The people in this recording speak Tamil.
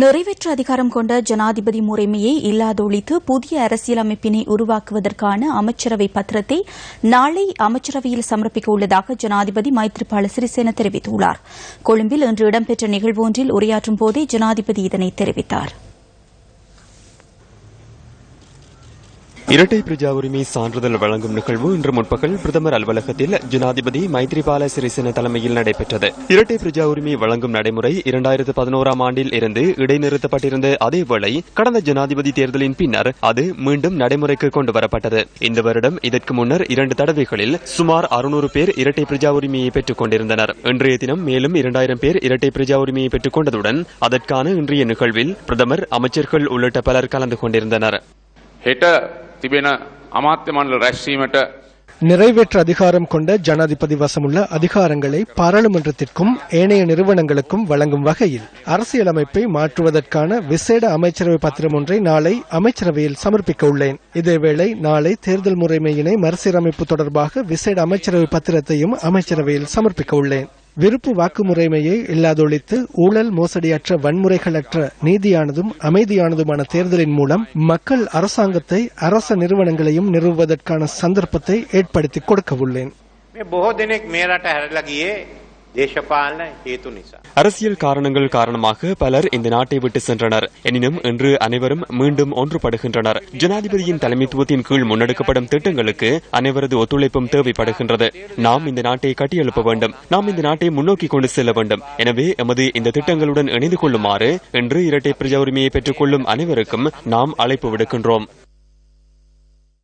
நிறைவேற்று அதிகாரம் கொண்ட ஜனாதிபதி முறைமையை இல்லாதொழித்து புதிய அரசியலமைப்பினை உருவாக்குவதற்கான அமைச்சரவை பத்திரத்தை நாளை அமைச்சரவையில் சமர்ப்பிக்க உள்ளதாக ஜனாதிபதி மைத்ரிபால சிறிசேன தெரிவித்துள்ளார். கொழும்பில் இன்று இடம்பெற்ற நிகழ்வு ஒன்றில் உரையாற்றும் போதே ஜனாதிபதி இதனை தெரிவித்தார். இரட்டை பிரஜா உரிமை சான்றிதழ் வழங்கும் நிகழ்வு இன்று முற்பகல் பிரதமர் அலுவலகத்தில் ஜனாதிபதி மைத்ரிபால சிறிசேன தலைமையில் நடைபெற்றது. இரட்டை பிரஜா உரிமை வழங்கும் நடைமுறை 2011ஆம் ஆண்டில் இருந்து இடைநிறுத்தப்பட்டிருந்த அதேவேளை கடந்த ஜனாதிபதி தேர்தலின் பின்னர் அது மீண்டும் நடைமுறைக்கு கொண்டுவரப்பட்டது. இந்த வருடம் இதற்கு முன்னர் 2 தடவைகளில் சுமார் 600 பேர் இரட்டை பிரஜா உரிமையை பெற்றுக் கொண்டிருந்தனர். இன்றைய தினம் மேலும் 2000 பேர் இரட்டை பிரஜா உரிமையை பெற்றுக் கொண்டதுடன் அதற்கான இன்றைய நிகழ்வில் பிரதமர், அமைச்சர்கள் உள்ளிட்ட பலர் கலந்து கொண்டிருந்தனர். நிறைவேற்று அதிகாரம் கொண்ட ஜனாதிபதி வசமுள்ள அதிகாரங்களை பாராளுமன்றத்திற்கும் ஏனைய நிறுவனங்களுக்கும் வழங்கும் வகையில் அரசியலமைப்பை மாற்றுவதற்கான விசேட அமைச்சரவை பத்திரம் ஒன்றை நாளை அமைச்சரவையில் சமர்ப்பிக்க உள்ளேன். இதேவேளை நாளை தேர்தல் முறைமையினை மறுசீரமைப்பு தொடர்பாக விசேட அமைச்சரவை பத்திரத்தையும் அமைச்சரவையில் சமர்ப்பிக்க உள்ளேன். விருப்பு வாக்கு முறைமையை இல்லாதொழித்து ஊழல் மோசடியற்ற வன்முறைகளற்ற நீதியானதும் அமைதியானதுமான தேர்தலின் மூலம் மக்கள் அரசாங்கத்தை அரச நிறுவனங்களையும் நிறுவுவதற்கான சந்தர்ப்பத்தை ஏற்படுத்தி கொடுக்க உள்ளேன். அரசியல் காரணங்கள் காரணமாக பலர் இந்த நாட்டை விட்டு சென்றனர். எனினும் இன்று அனைவரும் மீண்டும் ஒன்றுபடுகின்றனர். ஜனாதிபதியின் தலைமைத்துவத்தின் கீழ் முன்னெடுக்கப்படும் திட்டங்களுக்கு அனைவரது ஒத்துழைப்பும் தேவைப்படுகின்றது. நாம் இந்த நாட்டை கட்டியெழுப்ப வேண்டும். நாம் இந்த நாட்டை முன்னோக்கி கொண்டு செல்ல வேண்டும். எனவே எமது இந்த திட்டங்களுடன் இணைந்து கொள்ளுமாறு இன்று இரட்டை பிரஜா உரிமையை பெற்றுக் கொள்ளும் அனைவருக்கும் நாம் அழைப்பு விடுக்கின்றோம்.